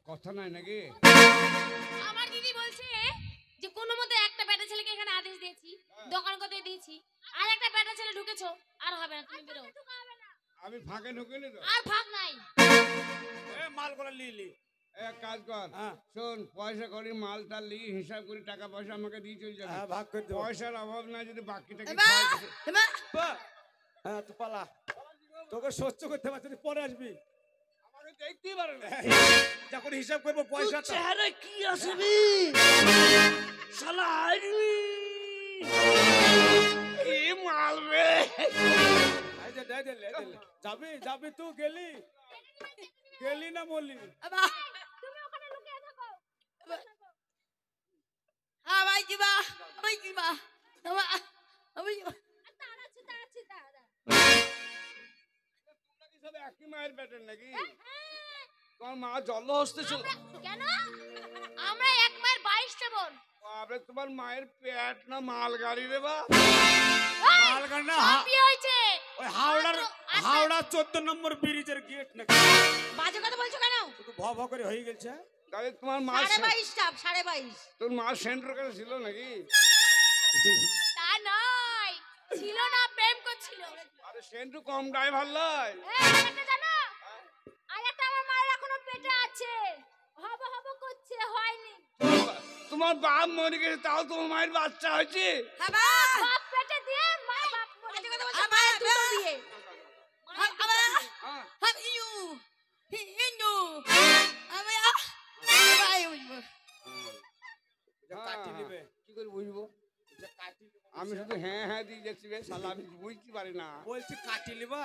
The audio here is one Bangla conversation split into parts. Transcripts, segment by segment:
কথা নাই নাকি? আমার দিদি বলছে যে কোনো মতে একটা বেটা ছেলেকে এখানে আদেশ দিয়েছি, দোকান করতে দিয়েছি, আর একটা বেটা ছেলে ঢুকেছো, আর হবে না, তুমি বেরো। আমি ফাঁকে ঢুকিনি তো। আর ভাগ নাই। মালগুলো লিলি এক কাজ কর, শোন, পয়সা করি মালটা লি, হিসাব করি, টাকা পয়সা আমাকে দিয়ে চলে যাবে। ভাগ করে দেবো। পয়সার অভাব নাই, যদি বাকিটা হ্যাঁ তো পালা, তোকে সহ্য করতে পারছি, তুই পরে আসবি, আমাকে দেখতেই পারে না। যখন হিসাব করবো পয়সা চেহারা কি আসবি শালা আইবি কি মাল রে! যাবি যাবি তুই গেলি গেলি না বললি? তুমি ওখানে লুকিয়ে থাকো। ভাই কিবা ভাই কিবা আমি তাড়াচ্ছি দাদা। তোমরা কি সব একই মায়ের পেটের নাকি? তোমার মা জল হস্তে ছিল কেন? আমরা এক মায়ের 22টা বোন। বাবা, তোমার মায়ের পেট না মালগাড়ি রে বা? মালগাড়ি না, বিয়ে হয়েছে ওই হাওড়া 14 নম্বর ব্রিজের গেট নাকি? বাজে কথা বলছো কেন? তুই ভ ভ করে হয়ে গেছে। তাহলে তোমার মা 22.5টা 22.5 তোর মা সেন্টার কাছে ছিল নাকি? তা নয়, ছিল না, প্রেম করছিল। আরে সেন্টু কম ড্রাইভার লয়। একটা জানো, আর একটা আমার মায়ের এখনো পেটে আছে, হব হব করছে, হয়নি। তোমার বাপ মরে গেছে, তাও তোমার মায়ের বাচ্চা হয়েছে? বাপ পেটে দিয়ে মা বাপ মরে গেছে। আমার দুটো বিয়ে। কাটি নিবে কি করে বুঝবো? আমি শুধু হ্যাঁ হ্যাঁ দিয়ে যাচ্ছি বে শালা, আমি বুঝতে পারি না। বলছি কাটি লিবা।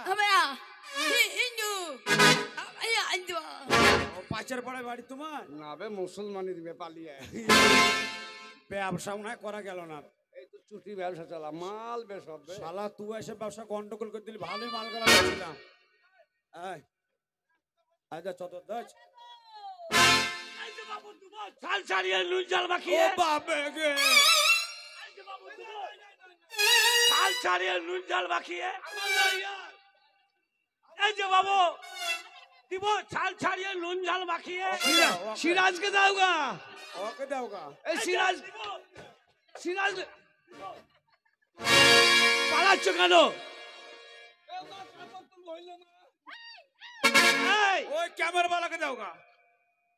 ও পাঁচের পড়ে বাড়ি তোমার? না বে, মুসলমানি দিবে পালিয়ে। ব্যবসা মনে হয় করা গেল না। এই তো চুটি ব্যবসা চালা, মাল বে সব বে। শালা তুই এসে ব্যবসা গন্ডগোল করে দিলি, ভালোই মাল করা লাগছিলাম। আচ্ছা চতুর্দশ চাল ছাড়িয়ে নুন জাল মাখিয়ে বাপে গে চাল ছাড়িয়ে নুন জাল মাখিয়ে এই যে বাবু দিব চাল ছাড়িয়ে নুন জাল মাখিয়ে সিরাজকে দাও গা, ওকে দাও গা। এই সিরাজ, সিরাজ পালাচ্ছ কেন? এই, ওই ক্যামেরা বালাকে দাও গা।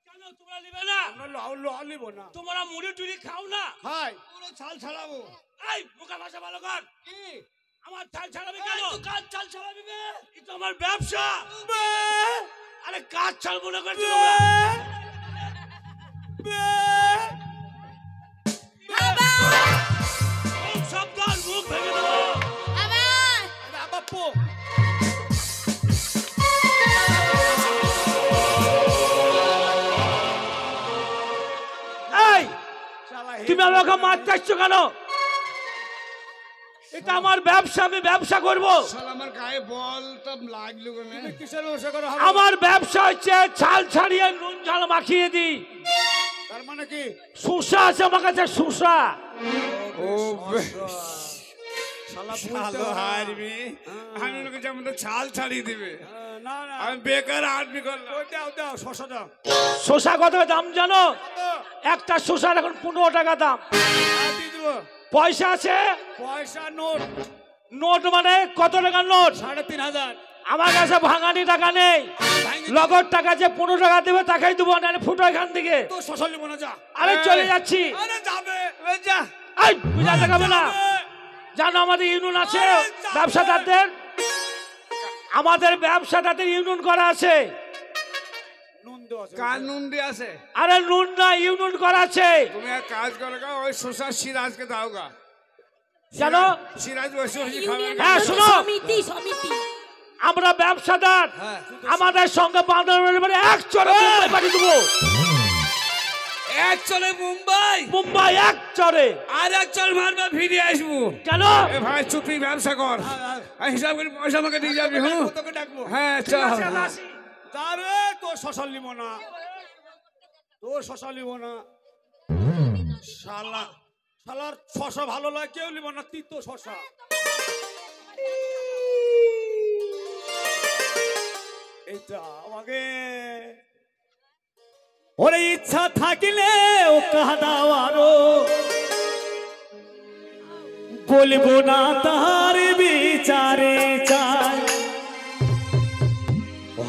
কেন তোমরা নিবে না? আমরা লিব না। তোমরা মুড়ি টুড়ি খাও না? হাই পুরো ছাল ছাড়াবো। এই মুখা ভাষা ভালো কর। কি আমার চাল ছাড়াবি কেন? কাজ চাল ছাড়াবি বে? এই তো আমার ব্যবসা। আরে কাজ চাল মনে করছো তোমরা? খুব সাবধান, মুখ ভেঙে দেবো। বাপ্পু এই তুমি আমাকে মারতে আসছো কেন? এটা আমার ব্যবসা, আমি ব্যবসা করবো। শালা আমার গায়ে বল তো লাগলো কেন? কিসের ব্যবসা করো? আমার ব্যবসা হচ্ছে ছাল ছাড়িয়ে নুন ঝাল মাখিয়ে দিই। তার মানে কি? সুসা আছে আমার কাছে, সুসা। ও শালা ভালো হারবি, আমি লোকে যেমন তো ছাল ছাড়িয়ে দিবে। না না আমি বেকার আর্মি করলাম। দাও দাও শশা দাও। শসা কত দাম জানো? একটা শসার এখন 15 টাকা দাম। দিয়ে দেবো। পয়সা আছে? পয়সা নোট নোট মানে কত টাকার নোট? 3500। আমার কাছে ভাঙানি টাকা নেই, নগদ টাকা যে 15 টাকা দেবে তাকেই দেবো, নাহলে ফুটো এখান থেকে। তো শশা লিব না, যা। আরে চলে যাচ্ছি। আরে যাবে যা। এই বুঝা দেখাবে না? জানো আমাদের ইউনিয়ন আছে ব্যবসাদারদের, আমাদের ব্যবসাদারদের ইউনিয়ন করা আছে। নুন দেওয়া আছে। কানুন দিয়ে আছে। আরে নুন না, ইউনিয়ন করা আছে। তুমি এক কাজ করো গা, ওই শশা সিরাজকে দাও গা। জানো সিরাজ বসে বসে খাবে। হ্যাঁ শোনো, সমিতি আমরা ব্যবসাদার, আমাদের সঙ্গে বান্ধব এক চড়ে মুম্বাই পাঠিয়ে দেবো। এক চলে মুম্বাই, মুম্বাই এক চড়ে। আর এক চল মারবা ফিরে আসবো। কেন? এ ভাই চুপি ব্যবসা কর, আর হিসাব করে পয়সা আমাকে দিয়ে যাবি। হ্যাঁ তোকে ডাকবো। হ্যাঁ চল। তারে তো শশা লিব না, তো শশা লিব না। শালা শালার শশা ভালো লাগে, কেউ লিব না, তিতো শশা। এইটা আমাকে ওরে ইচ্ছা থাকিলেও কাঁদাও আরো বলবো না তার বিচারে চাই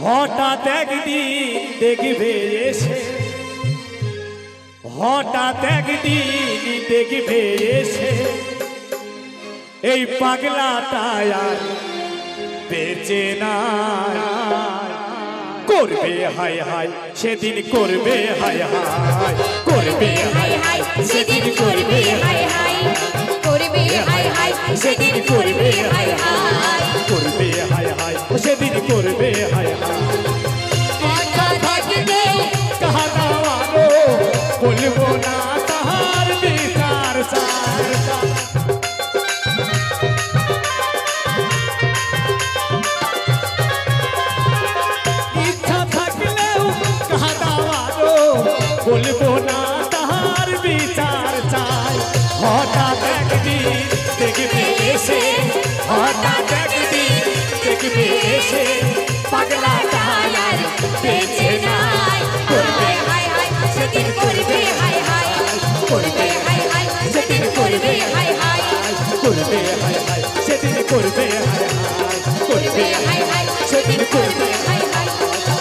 হঠাৎ একদিন দেখবে এসে হঠাৎ একদিন দেখবে এসে এই পাগলাটা আর বেঁচে না করবে হাই হাই সেদিন করবে হাই হাই করবে হাই হাই সেদিন করবে হাই হাই করবে হাই হাই সেদিন করবে হাই হাই করবে হাই হাই সেদিন করবে হাই হাই কাঁদাও আরো বলবো না তাহার বিচার চাই বলবো না তাহার বিচার চাই হঠাৎ একদিন দেখবে এসে হঠাৎ একদিন দেখবে এসে পাগলা তাহার বেঁচে নাই করবে হাই হাই সেদিন করবে হাই হাই করবে হাই হাই সেদিন করবে হাই হাই করবে হাই হাই সেদিন করবে হাই হাই করবে হাই হাই সেদিন করবে হাই হাই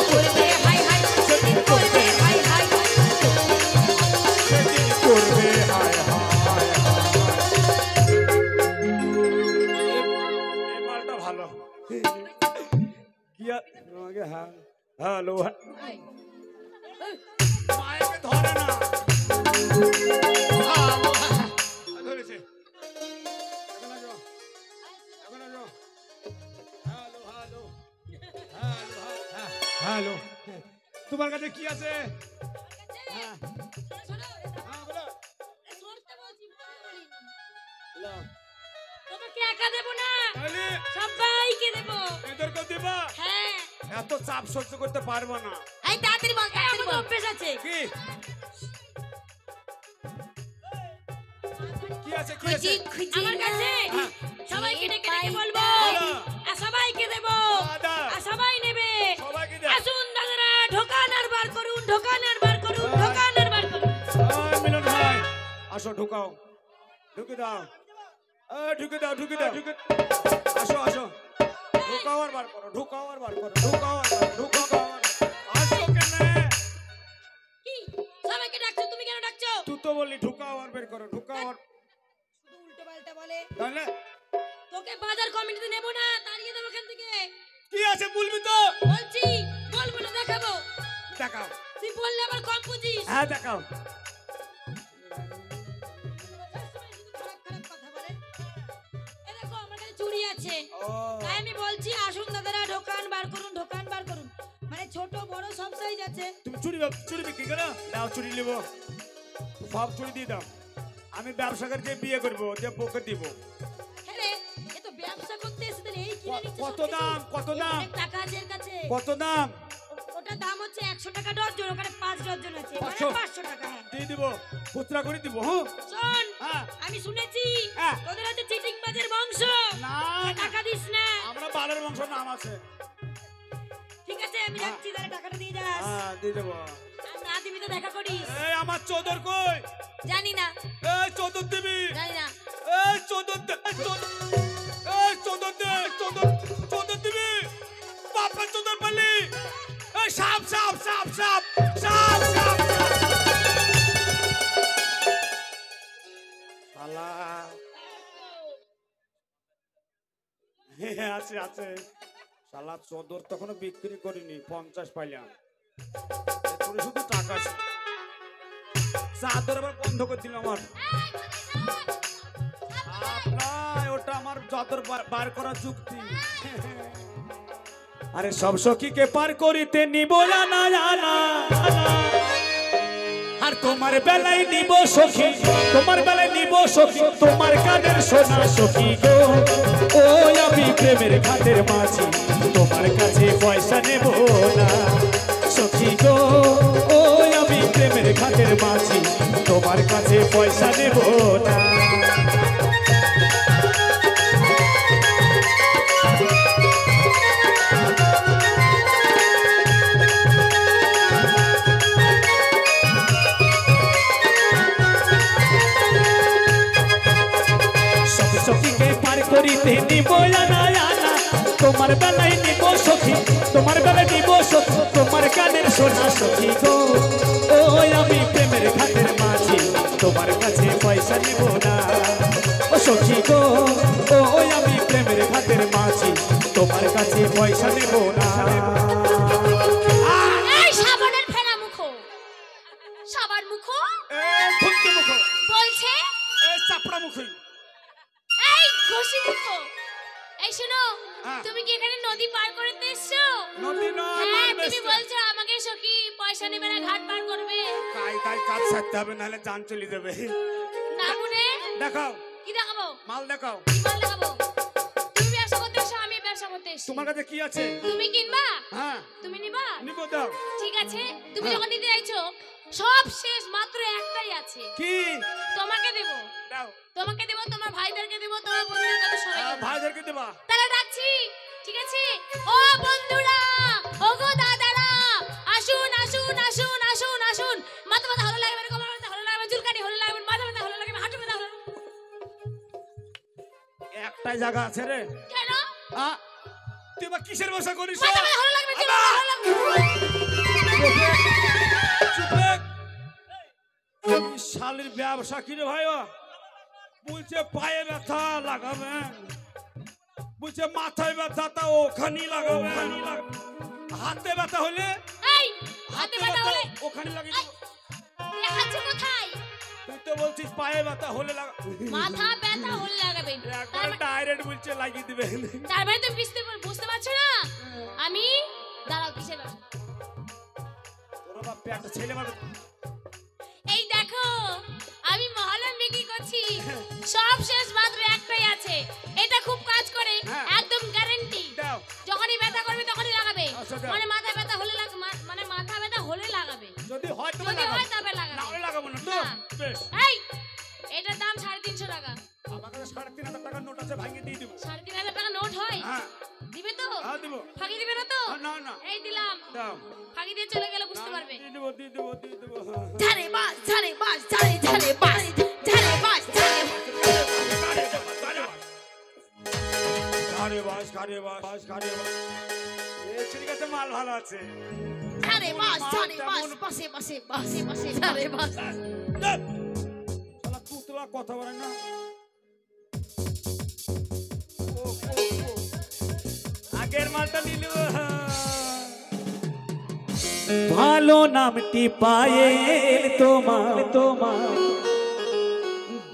করবে হাই হাই সেদিন করবে হাই হাই করবে হাই হাই এই মালটা ভালো কি তোমাকে হ্যালো মাইকে ধরে না ধরেছে এখন আসো এখন আসো হ্যালো হ্যালো হ্যালো হ্যালো তোমার কাছে কি আছে হ্যাঁ বলো বলো। তোমাকে একা দেব না তাহলে সবাইকে দেব এদেরকে দেবা হ্যাঁ এত চাপ সহ্য করতে পারবো না এই তাড়াতাড়ি বল তাড়াতাড়ি বল অভ্যেস আছে কি কি আছে কি খুঁজি আছে খুঁজি আমার কাছে সবাইকে ডেকে ডেকে বলবো বলো। আর সবাইকে দেব দাদা। আর সবাই নেবে সবাইকে দে আসুন দাদারা ঢোকান আর বার করুন ঢোকান আর বার করুন ঢোকান আর বার করুন মিলন ভাই আসো ঢুকাও ঢুকে দাও ঢুকে দাও ঢুকে দাও ঢুকে আসো আসো ঢুকাও আর বার করো ঢুকাও আর বার করো ঢুকাও আর বার ঢুকাও আর আসো কেন কি সবাইকে ডাকছো তুমি কেন ডাকছো তুই তো বললি ঢুকাও আর বের করো ঢুকাও আর শুধু উল্টো পাল্টা বলে তাহলে তোকে বাজার কমিটিতে নেব না তাড়িয়ে দেবো এখান থেকে কি আছে বলবি তো বলছি বলবো না দেখাবো দেখাও তুই বললে আবার কম বুঝিস হ্যাঁ দেখাও খারাপ কথা বলে এ দেখো আমার কাছে চুড়ি আছে ও তাই আমি বলছি আসুন দাদারা ঢোকান বার করুন ঢোকান বার করুন মানে ছোট বড় সব সাইজ আছে তুমি চুরি বিক্রি করো দাও চুরি নেবো সব চুরি দিয়ে দাও আমি ব্যবসাকারকে বিয়ে করবো যে বউকে দিব হ্যাঁ এ তো ব্যবসা করতে এসেছেন এই কিনে নিচ্ছে কত দাম কত দাম অনেক টাকা আছে এর কাছে কত দাম ওটা দাম হচ্ছে 100 টাকা ডজন ওখানে 5 ডজন আছে মানে 500 500 টাকা হ্যাঁ দিয়ে দিব খুচরা করে দিব হ্যাঁ শোন হ্যাঁ আমি শুনেছি হ্যাঁ। তোদের হচ্ছে চিটিং বাজের বংশ না টাকা দিস না আমরা বালের বংশ নাম আছে ঠিক আছে আমি যাচ্ছি তাহলে টাকাটা দিয়ে যাস হ্যাঁ দিয়ে দেবো আর না দিবি তো দেখা করিস এই আমার চোদর কই জানি না এই চোদর দিবি জানি না এই চোদর দে এই চোদর দে চোদর দিবি বাপা চোদর পালি এই সাপ সাপ সাপ সাপ সাপ সাপ শালা আছে আছে শালা চোদর তখনও বিক্রি করিনি 50 পাইলাম এরপরে শুধু টাকা আছে চাদর আবার বন্ধ করে দিল আমার আপনার ওটা আমার চাদর বার করার যুক্তি আরে সব সখীকে পার করিতে নিব না আর তোমার বেলায় নিব সখী তোমার বেলায় নিব সখী তোমার কানের সোনা সখী গো ও আমি প্রেমের ঘাটের মাঝি তোমার কাছে পয়সা নেব না সখী গো ও আমি প্রেমের ঘাটের মাঝি তোমার কাছে পয়সা নেব না মধ্যে নিব আনা আনা তোমার বেলায় নিব সখী তোমার বেলায় নিব সখী তোমার কানের সোনা সখী গো ও আমি প্রেমের ঘাটের মাঝি তোমার কাছে পয়সা নিব না ও সখী গো ও আমি প্রেমের ঘাটের মাঝি তোমার কাছে পয়সা নিব না এই সাবানের ফেনা মুখো সাবান মুখো ফুলতে মুখ বলছে চাপড়া মুখ এই ঘষি মুখো এই শোনো হ্যাঁ। তুমি কি এখানে নদী পার করতে এসছো নদী না হ্যাঁ তুমি বলছো আমাকে সখী পয়সা নেবে না ঘাট পার করবে কাই কাজ সারতে হবে নাহলে জান চলে যাবে না মনে দেখাও কি দেখাবো মাল দেখাও কি মাল দেখাবো তুমি ব্যবসা করতে এসো আমি ব্যবসা করতে এসছি তোমার কাছে কি আছে তুমি কিনবা হ্যাঁ তুমি নিবা নিব দাও ঠিক আছে তুমি যখন নিতে চাইছো সব শেষ মাত্র একটাই আছে কি তোমাকে দেব দাও তোমাকে দেব তোমার ভাইদেরকে দেব তোমার বন্ধুদের কাছে সবাইকে দেব। ভাইদেরকে দেবা তাহলে ডাকছি ঠিক আছে ও বন্ধুরা ও গো দাদারা আসুন আসুন আসুন আসুন আসুন মাথা ব্যথা হলো লাগবে না কোমর ব্যথা হলো লাগবে না, চুলকানি হলো লাগবে না, মাথা ব্যথা হলো লাগবে না, হাঁটু ব্যথা হলো লাগবে না। একটাই জায়গা আছে রে কেন তুই বা কিসের বসা করিস মাথা ব্যথা হলো লাগবে চুল ব্যথা হলো লাগবে শালির ব্যবসা কি রে ভাই বলছে পায়ে ব্যথা লাগাবেন বলছে মাথায় ব্যথা তা ওখানে লাগাবেন হাতে ব্যথা হলে এই হাতে ব্যথা হলে ওখানে লাগিয়ে দেবো। দেখাচ্ছি কোথায় তুই তো বলছিস পায়ে ব্যথা হলে মাথা ব্যথা হলে লাগাবে একবার ডাইরেক্ট বলছে লাগিয়ে দিবে তার মানে তুমি বুঝতে পারছো না আমি দাঁড়াও কিসের ব্যবসা তোরা বাপ একটা ছেলে মানে এই দেখো আমি মহলম বিক্রি করছি সব শেষ মাত্র একটাই আছে এটা খুব কাজ করে হ্যাঁ। একদম গ্যারান্টি দাও যখনই ব্যথা করবে তখনই লাগাবে আচ্ছা, দাও। মানে মাথা ব্যথা হলে মানে মাথা ব্যথা হলে লাগাবে যদি হয় তবে যদি হয় লাগাবো তবে লাগাবে না হলে লাগাবো না তো না। বেশ এই এটার দাম 350 টাকা আমার কাছে 3,500 টাকার নোট আছে ভাঙিয়ে দিয়ে দিব 3,500 টাকা নোট হয় হ্যাঁ দিবে তো হ্যাঁ দিব ফাঁকি দিবে না তো না না এই দিলাম দাও ফাঁকি দিয়ে চলে গেলে বুঝতে পারবে দিয়ে দেবো দিয়ে দেবো দিয়ে দেবো হ্যাঁ। ঝাড়ে বাস ঝাড়ে বাস ঝাড়ে ঝাড়ে বাস ঝাড়ে বাস ঝাড়ে ঘাড়ে বাস ঘাড়ে বাস ঘাড়ে বাস এই ঠিক আছে মাল ভালো আছে ঝাড়ে বাস ঝাড়ে বাস পাশে পাশে পাশে পাশে ঝাড়ে বাস শালা পুতলা কথা বলে না আগের মালটা নিয়ে নেবো ভালো নামটি পায়েল তোমার তোমার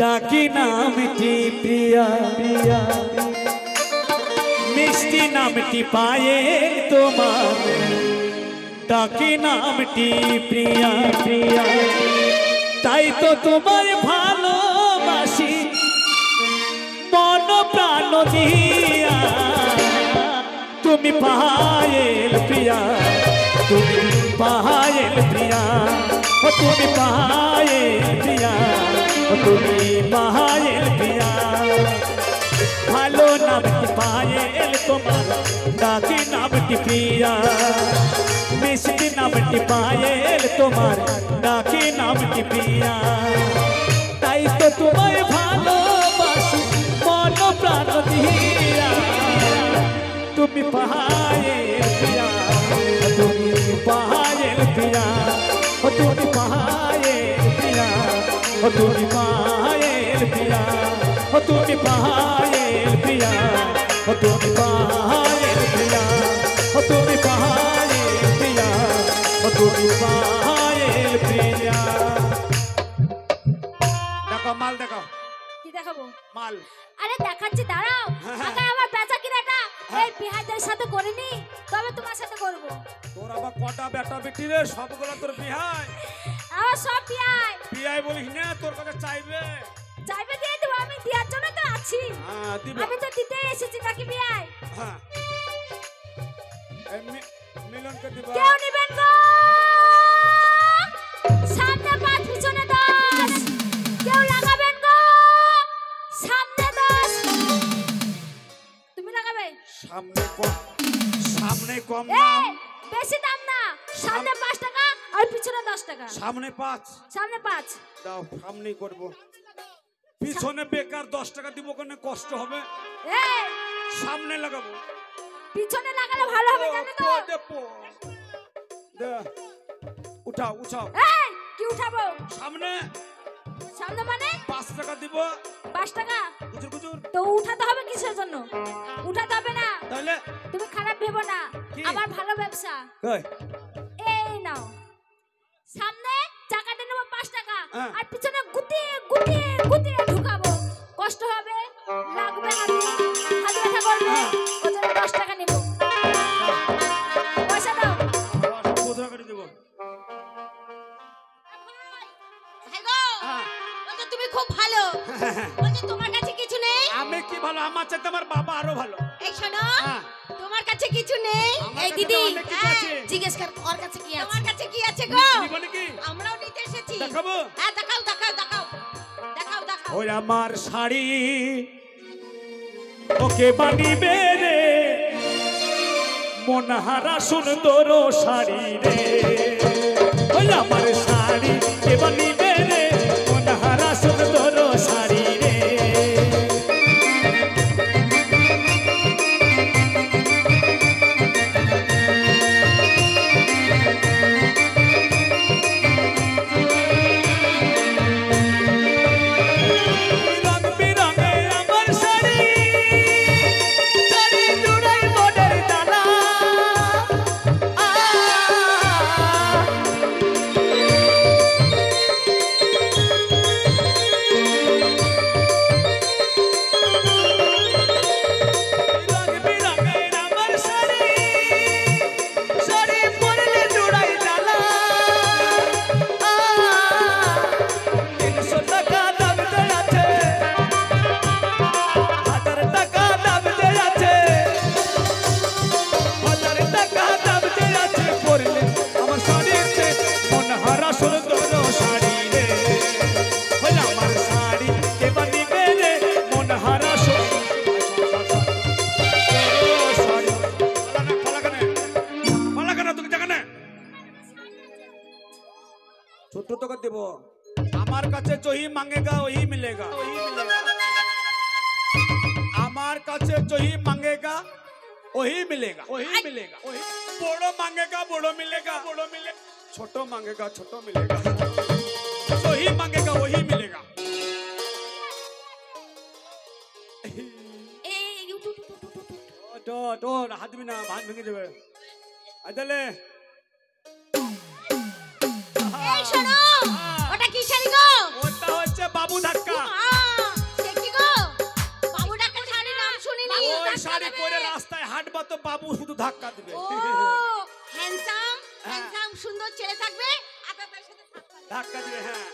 ডাকি নামটি প্রিয়া প্রিয়া মিষ্টি নামটি পায়েল তোমার ডাকি নামটি প্রিয়া প্রিয়া তাই তো তোমার ভালোবাসি মন প্রাণ দিয়া তুমি পায়েল প্রিয়া তুমি পায়েল প্রিয়া ও তুমি পায়েল প্রিয়া ও তুমি পায়েল প্রিয়া ভালো নামটি পায়েল তোমার ডাকি নামটি প্রিয়া মিষ্টি নামটি পায়েল তোমার ডাকি নামটি প্রিয়া তাই তো তোমায় ভালোবাসি মন প্রাণ দিয়া তুমি পায়েল প্রিয়া তুমি পায়েল প্রিয়া ও তুমি পায়েল প্রিয়া ও তুমি পায়েল প্রিয়া ও তুমি পায়েল প্রিয়া ও তুমি পায়েল প্রিয়া ও তুমি পায়েল প্রিয়া ও তুমি পায়েল প্রিয়া দেখো মাল দেখো কি দেখাবো মাল আরে দেখাচ্ছি দাঁড়াও আগে আমার বেচা কিনাটা এই বিহাইদের সাথে করে নি তবে তোমার সাথে করব তোর আবার কটা বেটা বেটি রে সবগুলো তোর বিহাই আমার সব বিহাই বিহাই বলিস না তোর কাছে চাইবে চাইবে দিয়ে দেবো আমি দেওয়ার জন্য তো আছি হ্যাঁ দিবে আমি তো দিতে এসেছি নাকি বিহাই হ্যাঁ এই মিলনকে দিবা কেউ নেবেন গো সামনে 5 পিছনে 10 কেউ লাগাবেন গো সামনে 10 তুমি লাগাবে সামনে কম এই দাম বেশি দাম না সামনে 5 টাকা আর পিছনে 10 টাকা সামনে 5 সামনে 5 দাও সামনেই করব পিছনে বেকার 10 টাকা দিব ওখানে কষ্ট হবে, এই সামনে লাগাবো। পিছনে লাগালে ভালো হবে জানো তো? দে উঠাও উঠাও। এই কি উঠাবো? সামনে সামনে মানে 5 টাকা দিব। 5 টাকা গুজুর গুজুর। তো উঠাতে হবে কিসের জন্য? উঠাতে হবে না, তাহলে তুমি খারাপ ভেবো না, কি? আমার ভালো ব্যবসা। কই এই নাও, সামনে চাকাতে নেবো 5 টাকা, হ্যাঁ। আর পিছনে গুটিয়ে গুটিয়ে গুটিয়ে ঢুকাবো। কষ্ট হবে, লাগবে হাতে, হাত ব্যথা করবে, হ্যাঁ। ওই জন্য 10 টাকা নেবো। পয়সা দাও। 10 টাকা করে দিব। হ্যালো, হ্যাঁ। বলছো তুমি খুব ভালো, বলছো তোমার কাছে কিছু নেই? আমি কি ভালো, আমার চাইতে আমার বাবা আরো ভালো। এই শোনো, হ্যাঁ। তোমার কাছে কিছু নেই? আমার এই কাছে দিদি, তো অনেক কিছু আছে। জিজ্ঞেস কর ওর কাছে কি আছে। তোমার কাছে কি আছে গো? নিব নাকি? আমরাও নিতে এসেছি। দেখাবো? হ্যাঁ দেখাও দেখাও দেখাও দেখাও দেখাও। ওই আমার শাড়ি ওকে বানিবে রে, মনহারা সুন্দর শাড়ি রে। ওই আমার শাড়ি কে বানিবে রে, মনহারা সুন্দর শাড়ি রে। রং বিরঙে আমার শাড়ি, শাড়ি জুড়াই বনের ডালা। রং বিরঙে আমার শাড়ি, শাড়ি পরলে জুড়াই ডালা। 300 টাকা দাম আছে, 1000 টাকা দাম আছে, 1000 টাকা দাম আছে। পরলে আমার শাড়িতে মনহারা সুন্দর শাড়ি রে। ওই আমার শাড়ি কে বানিবে রে, মনহারা সুন্দর শাড়ি। ছোট টাকা দেব। আমার কাছে যহি মাंगेगा वही मिलेगा, वही मिलेगा। আমার কাছে যহি मांगेगा वही मिलेगा, वही मिलेगा। বড় मांगेगा বড় मिलेगा, বড় मिले। ছোট मांगेगा ছোট मिलेगा, যহি मांगेगा वही मिलेगा। এই উঠু, উঠু, উঠু, উঠু, উঠু। তো হাত দিবি না, ভাত ভেঙে যাবে। আইতালে এই শোনো, ওটা কি শাড়ি গো? ওটা হচ্ছে বাবু ধাক্কা। সে কি গো? বাবু ডাক্তার শাড়ি নাম শুনিনি। ওই শাড়ি পরে রাস্তায় হাঁটবা তো বাবু শুধু ধাক্কা দিবে। ও হ্যান্ডসাম, হ্যান্ডসাম সুন্দর ছেলে থাকবে, আর তার সাথে থাকবে। ধাক্কা দিবে, হ্যাঁ।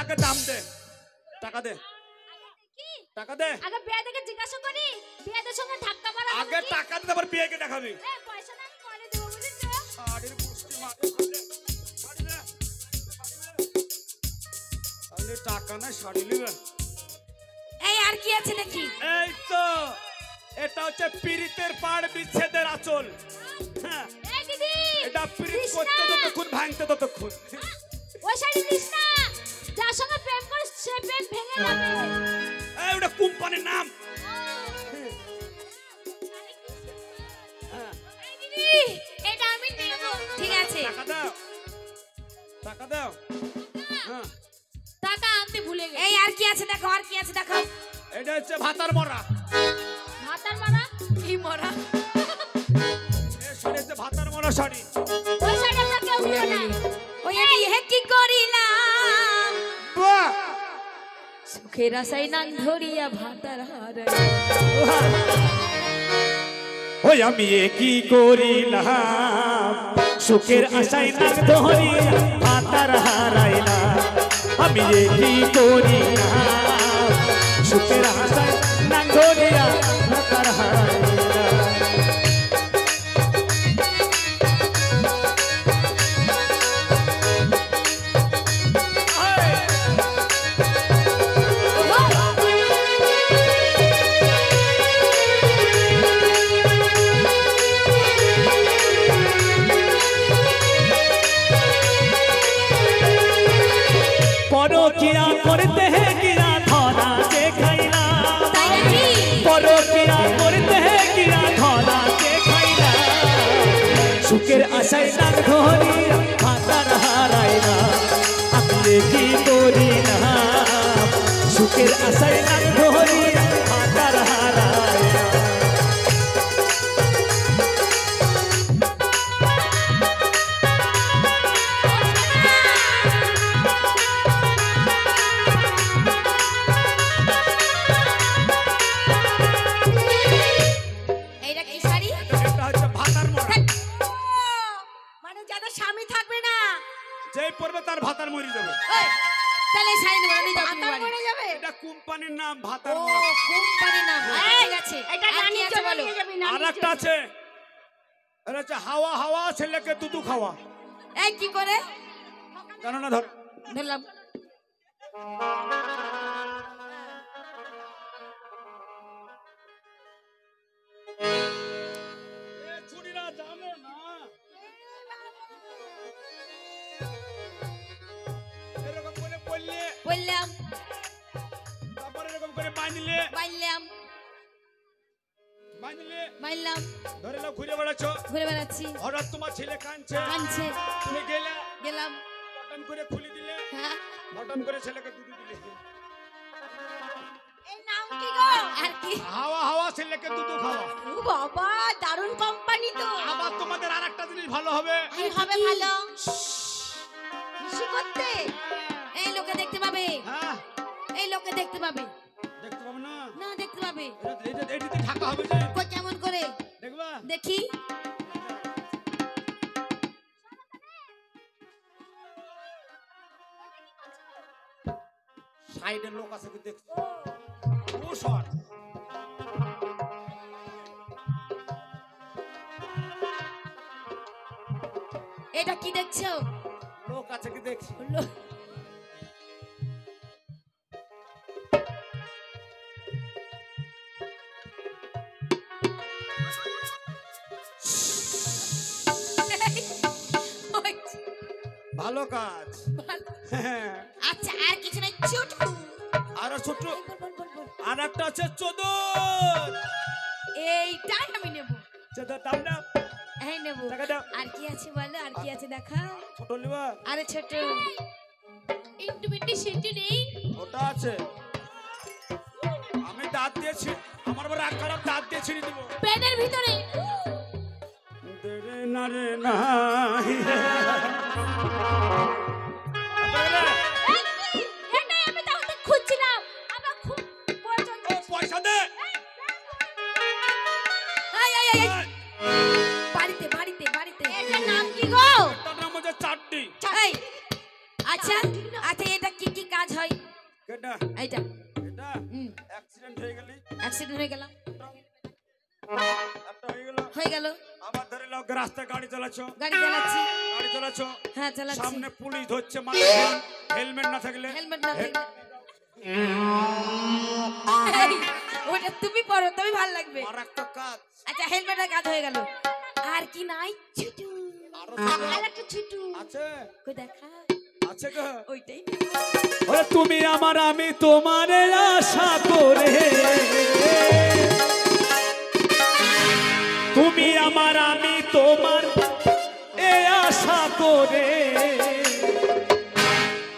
আগে দাম দে, টাকা দে, কি? টাকা দে। আগে বিয়াদেরকে জিজ্ঞাসা করি, বিয়াদের সঙ্গে ধাক্কা মারা আগে টাকা দে, তারপর বিয়েকে দেখাবি। এই পয়সা না আমি পরে দেবো বুঝেছো? শাড়ির পুষ্টি মারে, শাড়ি দে, শাড়ি দে। টাকা না শাড়ি নিবে। এই আর কি আছে নাকি? এই তো এটা হচ্ছে পীড়িতের পাড় বিচ্ছেদের আঁচল। হ্যাঁ, এই দিদি, এটা পীড়িত কৃষ্ণা। করতে ততক্ষণ, ভাঙতে ততক্ষণ। ওই শাড়ি দিস না, যার সঙ্গে প্রেম করিস সে প্রেম ভেঙে যাবে। এই ওটা কোম্পানির নাম। হ্যাঁ, এই দিদি, এটা আমি নেব। ঠিক আছে, টাকা দাও, টাকা দাও। হ্যাঁ, টাকা আনতে ভুলে গেছি। এই আর কি আছে দেখো, আর কি আছে দেখাও। এটা হচ্ছে ভাতার মরা। ভাতার মারা কি মরা? এই শাড়ি হচ্ছে ভাতার মরা শাড়ি। ওই শাড়ি আমরা কেউ নিও না। ওই আমি হে কি করিলাম, বাহ! সুখের আশায় নাং ধরিয়া ভাতার হারাই। ওই আমি এ কি করিলাম, সুখের আশায় নাক ধরিয়া ভাতার হারাইলাম। আমি এ কি করিলাম, সুখের আশায় নাক ধরিয়া ভাতার হারাইলাম। সুখের আশায় নাক ধরিয়া ভাতার হারাই না আমি কি করি না সুখের আশায় নাক ধরিয়া ভাতার হারাই না এইটা কি শাড়ি? এটা হচ্ছে ভাতার মরা। মানে যাদের স্বামী থাকবে না যেই পড়বে তার ভাতার মরি যাবে। ওই, তাহলে শাড়ি নেবো না, নিয়ে যাও তুমি বাড়ি। এটা কোম্পানির নাম ভাতার ও মরা। কোম্পানির নাম, ঠিক আছে। এটা আর কি নানির আছে জন্য বলো? নিয়ে যাবি, আর নানির একটা জন্য। আছে, এটা হচ্ছে হাওয়া হাওয়া ছেলেকে দুধু খাওয়া। এই কি করে? জানো না? ধর ধরলাম। এ ছুরিরা জানে না। এরকম করে পড়লে, বললাম, তারপর এরকম করে বাঁধলে, বাইলাম, বাইলাম, ধরে নাও ঘুরে বেড়াচ্ছ, ঘুরে বেড়াচ্ছি, হঠাৎ তোমার ছেলে কাঁদছে, কাঁদছে, তুমি গেলে, গেলাম, হঠাৎ করে খুলে দিলে, হ্যাঁ, হঠাৎ করে ছেলেকে দুধ দিলে। এই নাম কি গো? আর কি? হাওয়া হাওয়া ছেলেকে দুধ খাওয়া। ও বাবা, দারুণ কোম্পানি তো। আবার তোমাদের আর একটা জিনিস ভালো হবে, কি হবে ভালো? খুশি করতে। এই লোকে দেখতে পাবে, হ্যাঁ এই লোকে দেখতে পাবে, দেখতে পাবো না, না দেখতে পাবে। এটিতে ঢাকা হবে যে, কই কেমন করে? দেখবা দেখি। সাইডের লোক আছে কি দেখছো? ও শট এটা কি দেখছো? লোক আছে কি দেখছি? লো- ওই, ভালো কাজ। ভালো। হ্যাঁ। আচ্ছা আর কিছু নাই, ছোট। আর ছোট বল, বল, বল, বল। আর একটা আছে চোদর। এইটাই আমি নেব, চোদর দাম না, এই নেব। টাকা দাও। আর কি আছে বলো, আর কি আছে দেখাও। ছোট লিবা, আরে ছোট, একটু বেটি সেটি নেই। ওটা আছে। আমি দাঁত দিয়েছি, আমার বড় রাগ খারাপ, দাঁত দিয়ে ছিঁড়ে দিব। পেনের ভিতরে। দেরে না রে না। এটাই আমি তাহলে খুঁজছিলাম, আমার খুব প্রয়োজন। ও পয়সা দে। এই, এই, এই, এই। বাড়িতে, বাড়িতে, বাড়িতে। এটার নাম কি গো? তার নাম হচ্ছে চাটনি। এই, আচ্ছা আচ্ছা, এটা কি কি কাজ হয়? কেটা এইটা এটা অ্যাক্সিডেন্ট হয়ে গেলি, অ্যাক্সিডেন্ট হয়ে গেল, একটা হয়ে গেল, হয়ে গেল। আবার ধরে নাও রাস্তায় গাড়ি চালাচ্ছ, গাড়ি চালাচ্ছি, গাড়ি চালাচ্ছ, হ্যাঁ চালাচ্ছি। সামনে পুলিশ ধরছে, মাথায় হেলমেট না থাকলে, হেলমেট না থাকলে। এই, ওটা তুমি পরো, তুমি ভালো লাগবে। আর একটা কাজ, আচ্ছা হেলমেটের কাজ হয়ে গেল, আর কি নাই? ছুটু, আরো আর একটা ছুটু আছে, কই দেখা, আছে গো। ওইটাই। ওরে তুমি আমার আমি তোমারে আশা করে তুমি আমার আমি তোমার এ আশা করে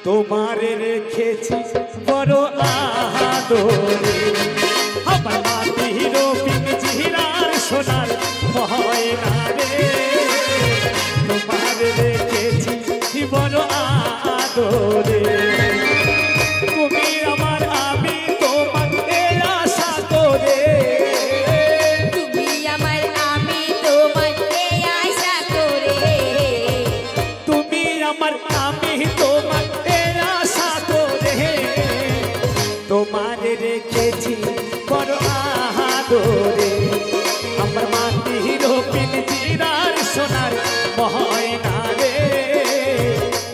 তোমারে রেখেছি বড় আদরে আমার মাটির পিঞ্জিরার সোনার ময়না রে তোমারে রেখেছি বড় আদরে তুমি আমার আমি তোমার এ আশা করে তুমি আমার আমি তোমার এই আশা করে, তুমি আমার আমি তোমার এ আশা করে তোমারে রেখেছি বড় আদরে আমার মাটির পিঞ্জিরার সোনার ময়না রে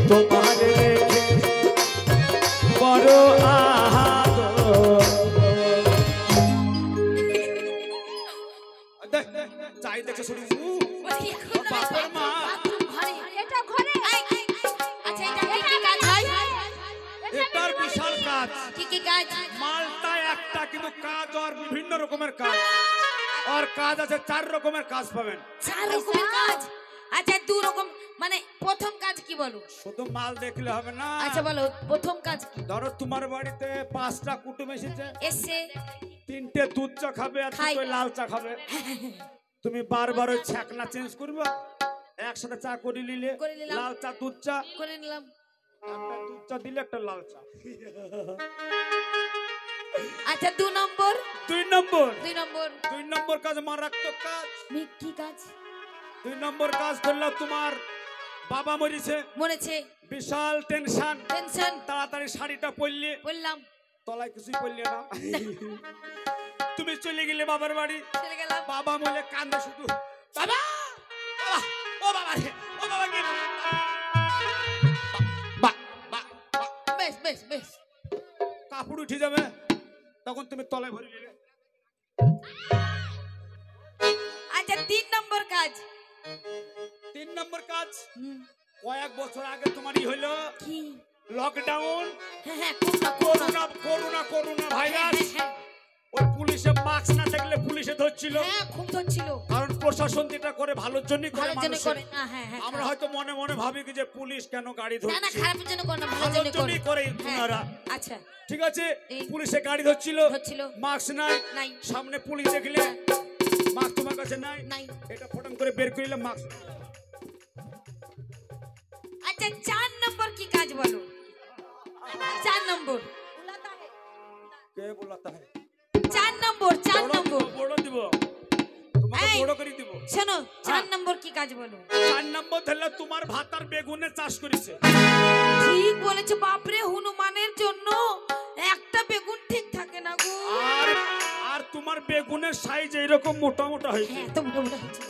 তোমারে রেখেছি বড় দেখ চাই দেখছে শুনি ওই এখন বাবার মা। বাথরুম ঘরে। এটা ঘরে। এই, এই, আচ্ছা এটা কি কি কাজ হয়? এটার বিশাল কাজ। কি কি কাজ? মালটা একটা, কিন্তু কাজ আর বিভিন্ন রকমের কাজ, আর কাজ আছে 4 রকমের কাজ পাবেন। 4 রকমের কাজ। আচ্ছা দু রকম মানে প্রথম কাজ কি বলো? শুধু মাল দেখলে হবে না। আচ্ছা বলো প্রথম কাজ কি? ধরো তোমার বাড়িতে 5টা কুটুম এসেছে, এসে 3টে দুধ চা খাবে আর খাই। 2টো লাল চা খাবে। তুমি বারবার ওই ছাকনা চেঞ্জ করবে, একসাথে চা করে নিলে, করে নিলাম। লাল চা দুধ চা, করে নিলাম। একটা দুধ চা দিলে একটা লাল চা। আচ্ছা 2 নম্বর 2 নম্বর 2 নম্বর 2 নম্বর কাজ মারাত্মক কাজ। কি কাজ? 2 নম্বর কাজ করলো তোমার বাবা মরেছে, মনেছে বিশাল টেনশন, টেনশন তাড়াতাড়ি শাড়িটা পরলে, বললাম তলায় কিছুই পরলে না, তুমি চলে গেলে বাবার বাড়ি, চলে গেলাম। বাবা বলে কান্দে শুধু, বাবা বাবা, ও বাবা রে, ও বাবা কি বেশ বেশ বেশ কাপড় উঠে যাবে, তখন তুমি তলায় ভরে নিলে। আচ্ছা 3 নম্বর কাজ 3 নম্বর কাজ, হুম, কয়েক বছর আগে তোমারই হইলো কি? লকডাউন, হ্যাঁ হ্যাঁ করোনা করোনা ভাইরাস। হ্যাঁ ওই পুলিশে মাস্ক না থাকলে পুলিশে ধরছিল, হ্যাঁ খুব ধরছিল। কারণ প্রশাসন যেটা করে ভালোর জন্যই করে ভালোর জন্য মানুষের। করে না, হ্যাঁ হ্যাঁ আমরা হয়তো মনে মনে ভাবি কি যে পুলিশ কেন গাড়ি না না ধরছে, খারাপের জন্য করে না, ভালোর ভালোর জন্য করে। জন্যই করে হ্যাঁ, ওনারা। আচ্ছা ঠিক আছে, এই- পুলিশে গাড়ি ধরছিল, ধরছিল। মাস্ক নাই, নাই সামনে পুলিশ দেখলে মাস্ক তোমার কাছে নাই, নাই। এটা ফটম করে বের করিলে মাস্ক। আচ্ছা 4 নম্বর কি কাজ বলো? 4 নম্বর কে বলাতা है? 4 নম্বর 4 বড় নম্বর দিব, বড় দিব, তোমাকে এই। বড় করে দিব। শোনো 4 হ্যাঁ। নম্বর কি কাজ বলো? 4 নম্বর ধরলে তোমার ভাত আর বেগুনের চাষ করেছে। ঠিক বলেছো বাপরে, হনুমানের জন্য একটা বেগুন ঠিক থাকে না গো। আর আর তোমার বেগুনের সাইজ এইরকম মোটা মোটা হয়েছে, হ্যাঁ তো মোটা মোটা হচ্ছে।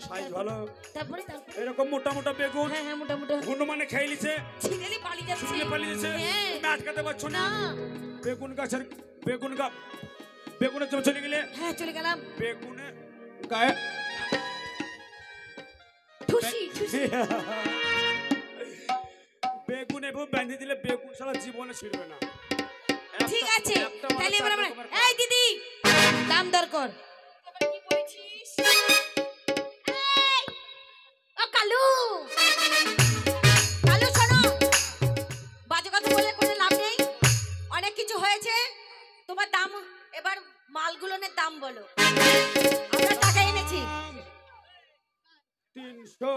সাইজ ভালো, তারপরে এরকম মোটা মোটা বেগুন হ্যাঁ হ্যাঁ মোটা মোটা হনুমানে খেয়ে নিছে, ছিলেলি পালিয়ে যাচ্ছে। ছুলে পালিয়ে দিছে, হ্যাঁ। তুমি আটকাতে পারছো না। না বেগুন গাছের বেগুনের জন্য চলে গেলে, হ্যাঁ চলে গেলাম। বেগুনে গায়ে খুশি খুশি বেগুনে বেঁধে দিলে বেগুন সারা জীবনে ছিড়বে না। ঠিক একটা- আছে একটা তাহলে এবার আমরা তোমার এই দিদি দাম দর কর। তোমার কি বলছিস? এই, ও কালু কালু শোনো, বাজে কথা বলে কোনো লাভ নেই, অনেক কিছু হয়েছে। তোমার দাম এবার মালগুলোনের দাম বলো। আমরা টাকা এনেছি 300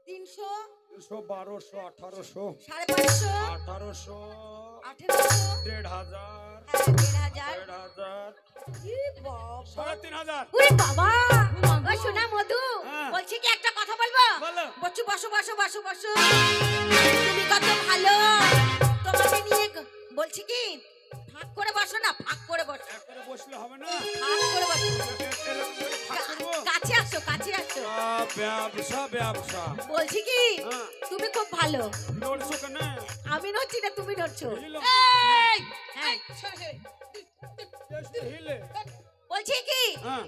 300 1200 1800 550 1800 1800 1500 1500 1500 ই বাবা 3500। ওরে বাবা ও শোনা মধু হ্যাঁ। বলছি কি একটা কথা বলবো? বলো। বসো বসো বসো বসো বসো, তুমি কত ভালো, তোমাকে নিয়ে বলছি কি ফাঁক করে বসো না, ফাঁক করে বসো, একবারে বসলে হবে না, ফাঁক করে বসো, এরকম করে ফাঁক করবো। কাছে আসো কাছে আসো। ব্যবসা ব্যবসা বলছি কি হ্যাঁ। তুমি খুব ভালো, নড়ছো কেন? আমি নড়ছি না তুমি নড়ছো। বুঝলাম। এই, এই, সরে, সরে। হিলে বলছি কি হ্যাঁ।